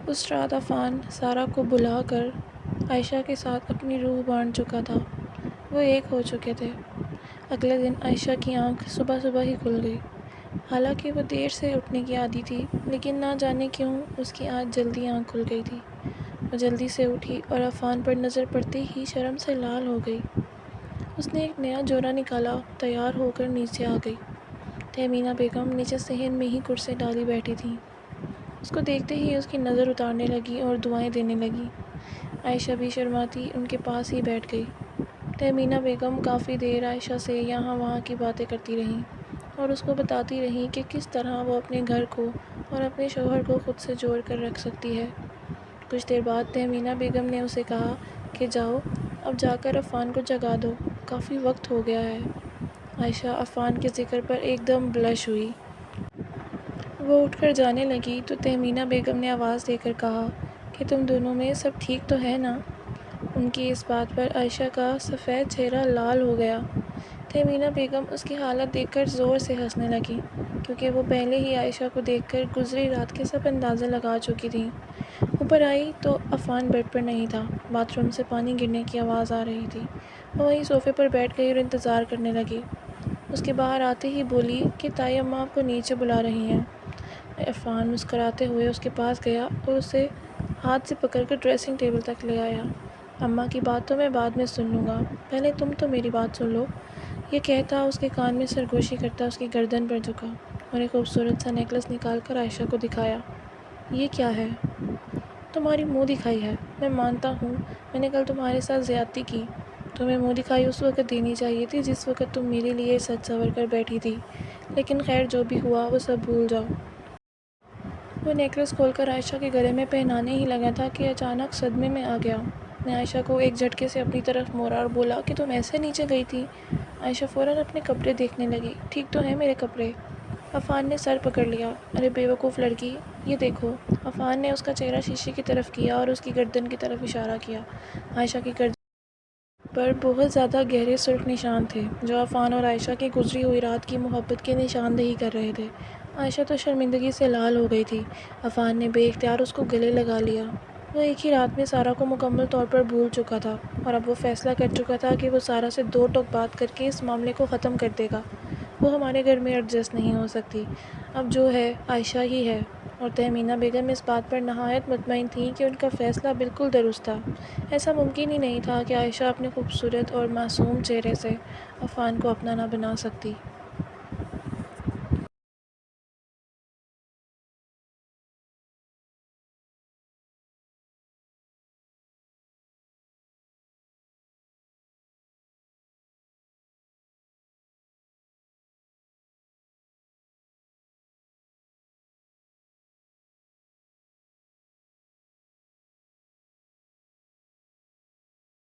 اس رات عفان سارہ کو بلا کر عائشہ کے ساتھ اپنی روح بانٹ چکا تھا۔ وہ ایک ہو چکے تھے۔ اگلے دن عائشہ کی آنکھ صبح صبح ہی کھل گئی۔ حالانکہ وہ دیر سے اٹھنے کی عادی تھی، لیکن نہ جانے کیوں اس کی آج جلدی آنکھ کھل گئی تھی۔ وہ جلدی سے اٹھی اور عفان پر نظر پڑتے ہی شرم سے لال ہو گئی۔ اس نے ایک نیا جوڑا نکالا، تیار ہو کر نیچے آ گئی۔ تہمینہ بیگم نیچے صحن میں ہی کرسی ڈالی بیٹھی تھیں۔ اس کو دیکھتے ہی اس کی نظر اتارنے لگی اور دعائیں دینے لگی۔ عائشہ بھی شرماتی ان کے پاس ہی بیٹھ گئی۔ تہمینہ بیگم کافی دیر عائشہ سے یہاں وہاں کی باتیں کرتی رہیں اور اس کو بتاتی رہیں کہ کس طرح وہ اپنے گھر کو اور اپنے شوہر کو خود سے جوڑ کر رکھ سکتی ہے۔ کچھ دیر بعد تہمینہ بیگم نے اسے کہا کہ جاؤ، اب جا کر عفان کو جگا دو، کافی وقت ہو گیا ہے۔ عائشہ عفان کے ذکر پر ایک دم بلش ہوئی۔ وہ اٹھ کر جانے لگی تو تہمینہ بیگم نے آواز دے کر کہا کہ تم دونوں میں سب ٹھیک تو ہے نا؟ ان کی اس بات پر عائشہ کا سفید چہرہ لال ہو گیا۔ تہمینہ بیگم اس کی حالت دیکھ کر زور سے ہنسنے لگیں، کیونکہ وہ پہلے ہی عائشہ کو دیکھ کر گزری رات کے سب اندازے لگا چکی تھیں۔ اوپر آئی تو عفان بیڈ پر نہیں تھا، باتھ روم سے پانی گرنے کی آواز آ رہی تھی۔ وہ وہیں صوفے پر بیٹھ گئی اور انتظار کرنے لگی۔ اس کے باہر آتے ہی بولی کہ تائی اماں آپ کو نیچے بلا رہی ہیں۔ عفان مسکراتے ہوئے اس کے پاس گیا اور اسے ہاتھ سے پکڑ کر ڈریسنگ ٹیبل تک لے آیا۔ اماں کی بات تو میں بعد میں سن لوں گا، پہلے تم تو میری بات سن لو۔ یہ کہتا اس کے کان میں سرگوشی کرتا اس کی گردن پر جھکا اور ایک خوبصورت سا نیکلس نکال کر عائشہ کو دکھایا۔ یہ کیا ہے؟ تمہاری منہ دکھائی ہے۔ میں مانتا ہوں میں نے کل تمہارے ساتھ زیادتی کی۔ تمہیں منہ دکھائی اس وقت دینی چاہیے تھی جس وقت تم میرے لیے سج سنور کر بیٹھی تھی، لیکن خیر جو بھی ہوا وہ سب بھول جاؤ۔ وہ نیکلس کھول کر عائشہ کے گلے میں پہنانے ہی لگا تھا کہ اچانک صدمے میں آ گیا۔ نے عائشہ کو ایک جھٹکے سے اپنی طرف موڑا اور بولا کہ تم ایسے نیچے گئی تھی؟ عائشہ فوراً اپنے کپڑے دیکھنے لگی۔ ٹھیک تو ہیں میرے کپڑے؟ عفان نے سر پکڑ لیا۔ ارے بے وقوف لڑکی، یہ دیکھو۔ عفان نے اس کا چہرہ شیشے کی طرف کیا اور اس کی گردن کی طرف اشارہ کیا۔ عائشہ کی گردن پر بہت زیادہ گہرے سرخ نشان تھے، جو عفان اور عائشہ کی گزری ہوئی رات کی محبت کی نشاندہی کر رہے تھے۔ عائشہ تو شرمندگی سے لال ہو گئی تھی۔ عفان نے بے اختیار اس کو گلے لگا لیا۔ وہ ایک ہی رات میں سارہ کو مکمل طور پر بھول چکا تھا اور اب وہ فیصلہ کر چکا تھا کہ وہ سارہ سے دو ٹوک بات کر کے اس معاملے کو ختم کر دے گا۔ وہ ہمارے گھر میں ایڈجسٹ نہیں ہو سکتی، اب جو ہے عائشہ ہی ہے۔ اور تہمینہ بیگم اس بات پر نہایت مطمئن تھیں کہ ان کا فیصلہ بالکل درست تھا۔ ایسا ممکن ہی نہیں تھا کہ عائشہ اپنے خوبصورت اور معصوم چہرے سے عفان کو اپنا نہ بنا سکتی۔